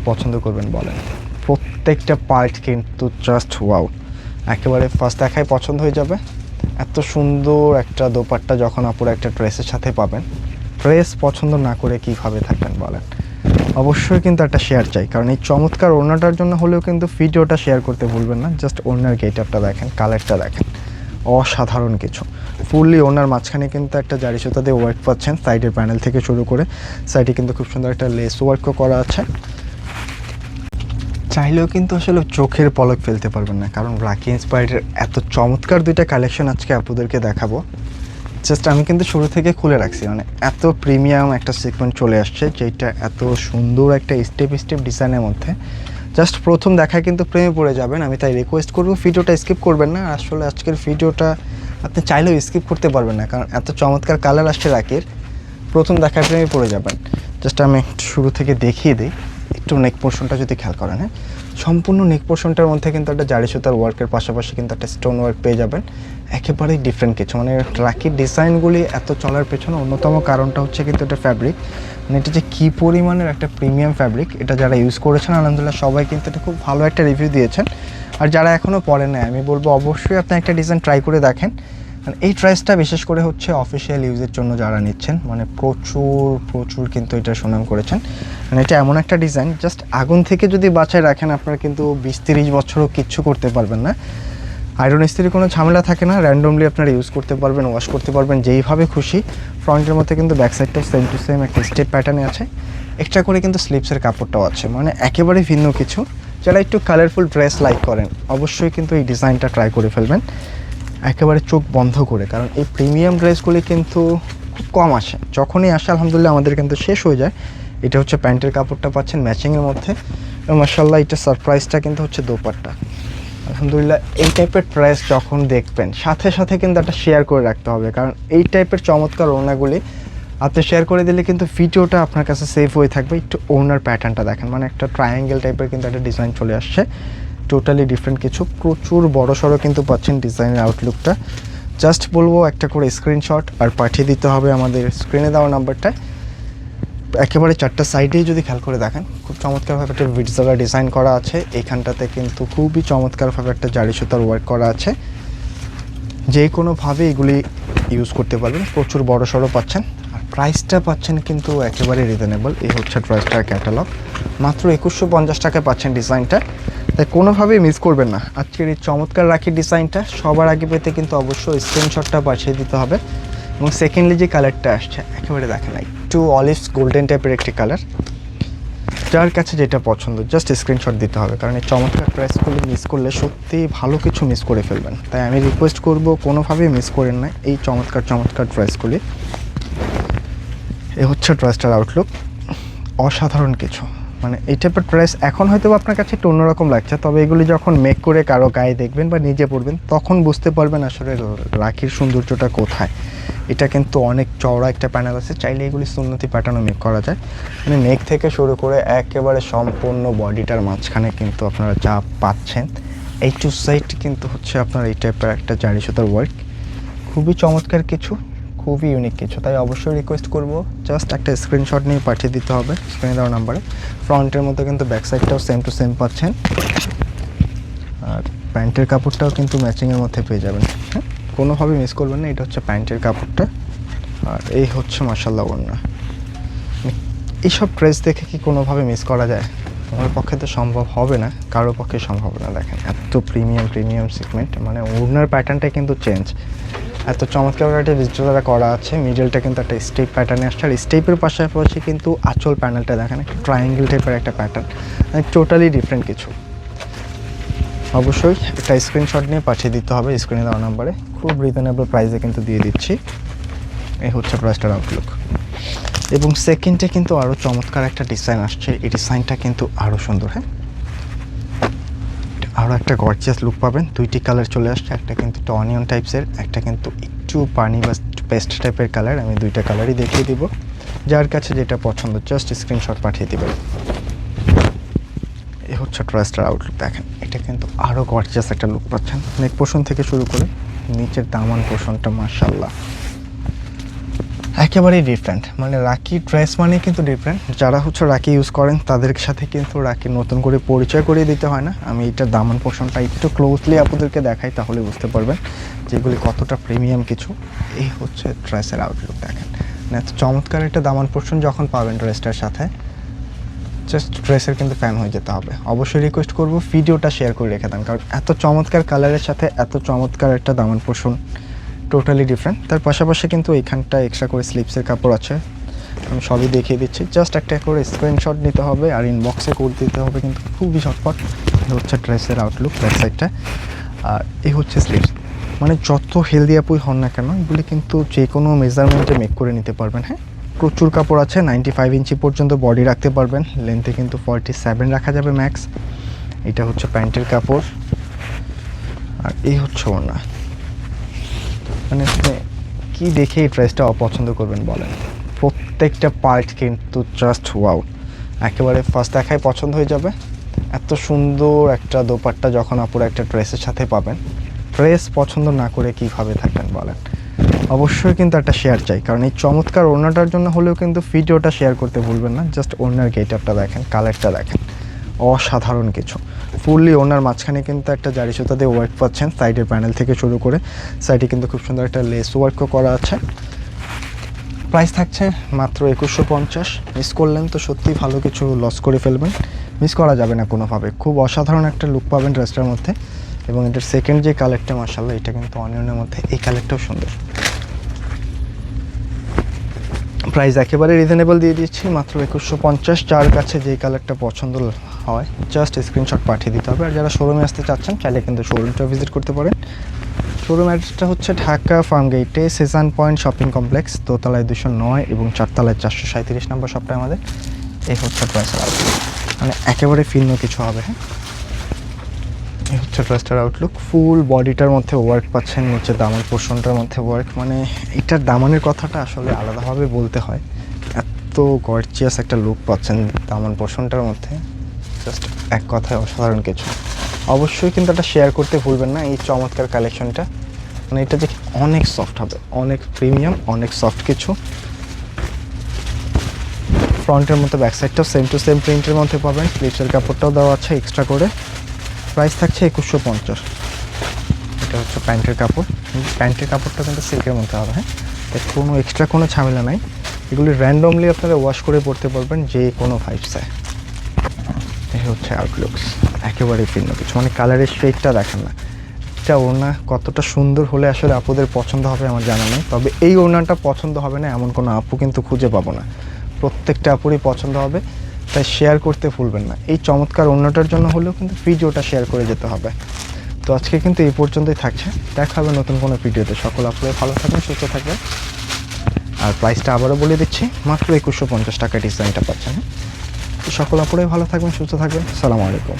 পছন্দ করবেন বলেন? প্রত্যেকটা পার্ট কিন্তু জাস্ট ওয়াও, একেবারে ফার্স্ট দেখায় পছন্দ হয়ে যাবে। এত সুন্দর একটা দোপাট্টা যখন আপুরা একটা ড্রেসের সাথে পাবেন, ড্রেস পছন্দ না করে কীভাবে থাকবেন বলেন? অবশ্যই কিন্তু একটা শেয়ার চাই, কারণ এই চমৎকার ওড়নাটার জন্য হলেও কিন্তু ভিডিওটা শেয়ার করতে ভুলবেন না। জাস্ট ওড়নার গেট আপটা দেখেন, কালারটা দেখেন, অসাধারণ কিছু। ফুললি ওড়নার মাঝখানে কিন্তু একটা জারি সুতা দিয়ে ওয়ার্ক পাচ্ছেন, সাইডের প্যানেল থেকে শুরু করে সাইডে কিন্তু খুব সুন্দর একটা লেস ওয়ার্কও করা আছে। চাইলেও কিন্তু আসলে চোখের পলক ফেলতে পারবেন না, কারণ রাখি ইন্সপায়ার্ডের এত চমৎকার দুইটা কালেকশন আজকে আপনাদেরকে দেখাবো। জাস্ট আমি কিন্তু শুরু থেকে খুলে রাখছি, মানে এত প্রিমিয়াম একটা সিকোয়েন্স চলে আসছে, যেটা এত সুন্দর একটা স্টেপ স্টেপ ডিজাইনের মধ্যে জাস্ট প্রথম দেখায় কিন্তু প্রেমে পড়ে যাবেন। আমি তাই রিকোয়েস্ট করবো ভিডিওটা স্কিপ করবেন না। আসলে আজকের ভিডিওটা আপনি চাইলেও স্কিপ করতে পারবেন না, কারণ এত চমৎকার কালার আসছে রাখির, প্রথম দেখায় প্রেমে পড়ে যাবেন। জাস্ট আমি শুরু থেকে দেখিয়ে দিই, একটু নেক পোর্শনটা যদি খেয়াল করেন, হ্যাঁ, সম্পূর্ণ নেক পোর্শনটার মধ্যে কিন্তু একটা জারি সুতার ওয়ার্কের পাশাপাশি কিন্তু একটা স্টোন ওয়ার্ক পেয়ে যাবেন। একেবারেই ডিফারেন্ট কিছু, মানে রাখির ডিজাইনগুলি এত চলার পেছনে অন্যতম কারণটা হচ্ছে কিন্তু এটা ফ্যাব্রিক, মানে এটা যে কী পরিমাণের একটা প্রিমিয়াম ফ্যাব্রিক, এটা যারা ইউজ করেছেন আলহামদুলিল্লাহ সবাই কিন্তু এটা খুব ভালো একটা রিভিউ দিয়েছেন। আর যারা এখনও পড়েন না, আমি বলবো অবশ্যই আপনি একটা ডিজাইন ট্রাই করে দেখেন। মানে এই ড্রেসটা বিশেষ করে হচ্ছে অফিসিয়াল ইউজের জন্য যারা নিচ্ছেন, মানে প্রচুর কিন্তু এটা সুনাম করেছেন। মানে এটা এমন একটা ডিজাইন, জাস্ট আগুন থেকে যদি বাঁচায় রাখেন আপনারা কিন্তু 20-30 বছরও কিচ্ছু করতে পারবেন না। আয়রন ইস্ত্রির কোনো ঝামেলা থাকে না, র্যান্ডমলি আপনারা ইউজ করতে পারবেন, ওয়াশ করতে পারবেন যেইভাবে খুশি। ফ্রন্টের মধ্যে কিন্তু ব্যাক সাইডটাও সেম টু সেম একটা স্টেপ প্যাটার্নে আছে, এক্সট্রা করে কিন্তু স্লিপসের কাপড়টাও আছে, মানে একেবারে ভিন্ন কিছু। যারা একটু কালারফুল ড্রেস লাইক করেন অবশ্যই কিন্তু এই ডিজাইনটা ট্রাই করে ফেলবেন একেবারে চোখ বন্ধ করে, কারণ এই প্রিমিয়াম ড্রেসগুলি কিন্তু খুব কম আসে, যখনই আসে আলহামদুলিল্লাহ আমাদের কিন্তু শেষ হয়ে যায়। এটা হচ্ছে প্যান্টের কাপড়টা পাচ্ছেন ম্যাচিংয়ের মধ্যে, এবং মাশাআল্লাহ এটা সারপ্রাইজটা কিন্তু হচ্ছে দোপাট্টা। আলহামদুলিল্লাহ এই টাইপের ড্রেস যখন দেখবেন সাথে সাথে কিন্তু একটা শেয়ার করে রাখতে হবে, কারণ এই টাইপের চমৎকার ওড়নাগুলি আপনি শেয়ার করে দিলে কিন্তু ভিডিওটা আপনার কাছে সেভ হয়ে থাকবে। একটু ওড়নার প্যাটার্নটা দেখেন, মানে একটা ট্রায়াঙ্গেল টাইপের কিন্তু একটা ডিজাইন চলে আসছে, টোটালি ডিফারেন্ট কিছু, প্রচুর বড় সড়ো কিন্তু পাচ্ছেন ডিজাইনের আউটলুকটা। জাস্ট বলবো একটা করে স্ক্রিনশট আর পাঠিয়ে দিতে হবে আমাদের স্ক্রিনে দেওয়া নাম্বারটায়। একেবারে চারটা সাইডেই যদি খেয়াল করে দেখেন খুব চমৎকারভাবে একটা ভিটজালা ডিজাইন করা আছে, এইখানটাতে কিন্তু খুবই চমৎকারভাবে একটা জারি সুতার ওয়ার্ক করা আছে, যে কোনোভাবে এগুলি ইউজ করতে পারবেন। প্রচুর বড় সড়ো পাচ্ছেন, আর প্রাইসটা পাচ্ছেন কিন্তু একেবারে রিজনেবল। এই হচ্ছে ড্রেসটার ক্যাটালগ, মাত্র 2150 টাকায় পাচ্ছেন ডিজাইনটা, তাই কোনোভাবেই মিস করবেন না আজকের এই চমৎকার রাখির ডিজাইনটা। সবার আগে পেতে কিন্তু অবশ্যই স্ক্রিনশটটা পাঠিয়ে দিতে হবে। এবং সেকেন্ডলি যে কালারটা আসছে একেবারে দেখেন, একটু অলিভ গোল্ডেন টাইপের একটি কালার, যার কাছে যেটা পছন্দ জাস্ট স্ক্রিনশট দিতে হবে, কারণ এই চমৎকার প্রাইসগুলো মিস করলে সত্যি ভালো কিছু মিস করে ফেলবেন। তাই আমি রিকোয়েস্ট করব কোনোভাবেই মিস করেন না এই চমৎকার ড্রেসগুলি। এ হচ্ছে ড্রেসটার আউটলুক, অসাধারণ কিছু। মানে এই টাইপের ড্রেস এখন হয়তো আপনার কাছে একটু অন্যরকম লাগছে, তবে এগুলি যখন মেক করে কারো গায়ে দেখবেন বা নিজে পরবেন তখন বুঝতে পারবেন আসলে রাখির সৌন্দর্যটা কোথায়। এটা কিন্তু অনেক চওড়া একটা প্যানেল আছে, চাইলে এগুলি সুন্নতি প্যাটার্নও মেক করা যায়। মানে নেক থেকে শুরু করে একেবারে সম্পূর্ণ বডিটার মাঝখানে কিন্তু আপনারা যা পাচ্ছেন এই টু সাইড কিন্তু হচ্ছে আপনার এই টাইপের একটা জারি সুতার ওয়ার্ক, খুবই চমৎকার কিছু, খুবই ইউনিক কিছু। তাই অবশ্যই রিকোয়েস্ট করব জাস্ট একটা স্ক্রিনশট নিয়ে পাঠিয়ে দিতে হবে স্ক্রিনে দেওয়া নাম্বারে। ফ্রন্টের মধ্যে কিন্তু ব্যাক সাইডটাও সেম টু সেম পাচ্ছেন, আর প্যান্টের কাপড়টাও কিন্তু ম্যাচিংয়ের মধ্যে পেয়ে যাবেন। হ্যাঁ, কোনোভাবে মিস করবেন না। এটা হচ্ছে প্যান্টের কাপড়টা, আর এই হচ্ছে মাশাআল্লাহ ওড়না। এইসব ড্রেস দেখে কি কোনোভাবে মিস করা যায়? আমার পক্ষে তো সম্ভব হবে না, কারো পক্ষে সম্ভব না। দেখেন এত প্রিমিয়াম সিগমেন্ট, মানে ওড়নার প্যাটার্নটা কিন্তু চেঞ্জ, এত চমৎকার একটা ডিজিটাল করা আছে। মিডলটা কিন্তু একটা স্টেপ প্যাটার্নে আসছে, আর স্টেপের পাশাপাশি কিন্তু আঁচল প্যানেলটা দেখেন একটা ট্রায়াঙ্গেল টাইপের একটা প্যাটার্ন, মানে টোটালি ডিফারেন্ট কিছু। অবশ্যই একটা স্ক্রিনশট নিয়ে পাঠিয়ে দিতে হবে স্ক্রিনে দেওয়া নাম্বারে, খুব রিজনেবল প্রাইসে কিন্তু দিয়ে দিচ্ছি। এই হচ্ছে ড্রেসটার আউটলুক। এবং সেকেন্ডে কিন্তু আরও চমৎকার একটা ডিজাইন আসছে, এই ডিজাইনটা কিন্তু আরও সুন্দর। হ্যাঁ, আরও একটা গর্জিয়াস লুক পাবেন। দুইটি কালার চলে আসছে, একটা কিন্তু একটু অনিয়ন টাইপসের, একটা কিন্তু একটু পানি বা পেস্ট টাইপের কালার। আমি দুইটা কালারই দেখিয়ে দিব, যার কাছে যেটা পছন্দ জাস্ট স্ক্রিনশট পাঠিয়ে দেবেন। এই হচ্ছে ড্রেসটার আউটলুক। দেখেন এটা কিন্তু আরও গর্জিয়াস একটা লুক পাচ্ছেন, নেক পোর্শন থেকে শুরু করে নিচের দামান পোর্শনটা মাশাআল্লাহ একেবারেই ডিফারেন্ট, মানে রাকি ড্রেস মানে কিন্তু ডিফারেন্ট। যারা হচ্ছে রাকি ইউজ করেন তাদের সাথে কিন্তু রাকি নতুন করে পরিচয় করিয়ে দিতে হয় না। আমি এটার দামান পোর্শনটা একটু ক্লোজলি আপনাদেরকে দেখাই, তাহলে বুঝতে পারবেন যেগুলি কতটা প্রিমিয়াম কিছু। এই হচ্ছে ড্রেসের আউটলুক, দেখেন মানে এত চমৎকার একটা দামান পোর্শন যখন পাবেন ড্রেসটার সাথে, জাস্ট ড্রেসের কিন্তু ফ্যান হয়ে যেতে হবে। অবশ্যই রিকোয়েস্ট করবো ভিডিওটা শেয়ার করে রেখে দেন, কারণ এত চমৎকার কালারের সাথে এত চমৎকার একটা দামান পোর্শন টোটালি ডিফারেন্ট। তার পাশাপাশি কিন্তু এইখানটা এক্সট্রা করে স্লিপসের কাপড় আছে, আমি সবই দেখিয়ে দিচ্ছি। জাস্ট একটা করে স্ক্রিনশট নিতে হবে আর ইনবক্সে কোড দিতে হবে, কিন্তু খুবই ঝটপট। হচ্ছে ড্রেসের আউটলুক ব্যাক সাইডটা, আর এই হচ্ছে স্লিভস। মানে যত হেলদি আপুই হন না কেন, এগুলি কিন্তু যে কোনো মেজারমেন্টে মেক করে নিতে পারবেন। হ্যাঁ, প্রচুর কাপড় আছে, 95 ইঞ্চি পর্যন্ত বডি রাখতে পারবেন, লেন্থে কিন্তু 47 রাখা যাবে ম্যাক্স। এটা হচ্ছে প্যান্টের কাপড়, আর এই হচ্ছে ওড়না। মানে আপনি কী দেখে এই ড্রেসটা অপছন্দ করবেন বলেন? প্রত্যেকটা পার্ট কিন্তু জাস্ট ওয়াও, একেবারে ফার্স্ট দেখায় পছন্দ হয়ে যাবে। এত সুন্দর একটা দোপাট্টা যখন আপুরা একটা ড্রেসের সাথে পাবেন, ড্রেস পছন্দ না করে কীভাবে থাকবেন বলেন? অবশ্যই কিন্তু একটা শেয়ার চাই, কারণ এই চমৎকার ওড়নাটার জন্য হলেও কিন্তু ভিডিওটা শেয়ার করতে ভুলবেন না। জাস্ট ওড়নার গেটআপটা দেখেন, কালারটা দেখেন, অসাধারণ কিছু। ফুললি ওড়নার মাঝখানে কিন্তু একটা জারি সুতা দিয়ে ওয়ার্ক পাচ্ছেন, সাইডের প্যানেল থেকে শুরু করে সাইডে কিন্তু খুব সুন্দর একটা লেস ওয়ার্কও করা আছে। প্রাইস থাকছে মাত্র 2150। মিস করলেন তো সত্যি ভালো কিছু লস করে ফেলবেন, মিস করা যাবে না কোনোভাবে। খুব অসাধারণ একটা লুক পাবেন ড্রেসটার মধ্যে। এবং এটার সেকেন্ড যে কালারটা, মাশাআল্লাহ, এটা কিন্তু অনিয়নের মধ্যে, এই কালারটাও সুন্দর। প্রাইস একেবারে রিজনেবল দিয়ে দিচ্ছি, মাত্র 2150। যার কাছে যেই কালারটা পছন্দ হয় জাস্ট স্ক্রিনশট পাঠিয়ে দিতে হবে। আর যারা শোরুমে আসতে চাচ্ছেন চাইলে কিন্তু শোরুমটা ভিজিট করতে পারেন। শোরুম অ্যাড্রেসটা হচ্ছে ঢাকা ফার্মগেটে সেজান পয়েন্ট শপিং কমপ্লেক্স, দোতলায় 209 এবং চারতলায় 437 নম্বর শপটা আমাদের। এই হচ্ছে ড্রেসের আউটলুক, মানে একেবারে ভিন্ন কিছু হবে। হ্যাঁ, এই হচ্ছে ড্রেসটার আউটলুক। ফুল বডিটার মধ্যে ওয়ার্ক পাচ্ছেন, নিচে দামান পোর্শনটার মধ্যে ওয়ার্ক। মানে এটার দামানের কথাটা আসলে আলাদাভাবে বলতে হয়, এত গর্জিয়াস একটা লুক পাচ্ছেন দামান পোর্শনটার মধ্যে, জাস্ট এক কথায় অসাধারণ কিছু। অবশ্যই কিন্তু এটা শেয়ার করতে ভুলবেন না এই চমৎকার কালেকশনটা। মানে এটা যে অনেক সফট হবে, অনেক প্রিমিয়াম, অনেক সফট কিছু। ফ্রন্টের মতো ব্যাক সাইডটাও সেম টু সেম প্রিন্টের মধ্যে পাবেন, স্লিভসের কাপড়টাও দেওয়া আছে এক্সট্রা করে। প্রাইস থাকছে 2150। এটা হচ্ছে প্যান্টের কাপড়, প্যান্টের কাপড়টা কিন্তু সিল্কের মধ্যে হবে। হ্যাঁ, কোনো এক্সট্রা কোনো ঝামেলা নাই, এগুলি র্যান্ডমলি আপনারা ওয়াশ করে পরতে পারবেন যে কোনো ভাইবসে। এই হচ্ছে আউটলুকস, একেবারে ভিন্ন কিছু। মানে কালারের শেডটা দেখেন না, এটা ওড়না কতটা সুন্দর হলে আসলে আপুদের পছন্দ হবে আমার জানা নেই। তবে এই ওড়নাটা পছন্দ হবে না এমন কোনো আপু কিন্তু খুঁজে পাবো না, প্রত্যেকটা আপুরই পছন্দ হবে। তাই শেয়ার করতে ভুলবেন না, এই চমৎকার ওড়নাটার জন্য হলেও কিন্তু ভিডিওটা শেয়ার করে যেতে হবে। তো আজকে কিন্তু এই পর্যন্তই থাকছে, দেখা হবে নতুন কোনো ভিডিওতে। সকল আপুরা ভালো থাকবেন, সুস্থ থাকবেন। আর প্রাইসটা আবারও বলে দিচ্ছি, মাত্র 2150 টাকা ডিজাইনটা পাচ্ছেন। সকল আপুরাই ভালো থাকবেন, সুস্থ থাকবেন। আসসালামু আলাইকুম।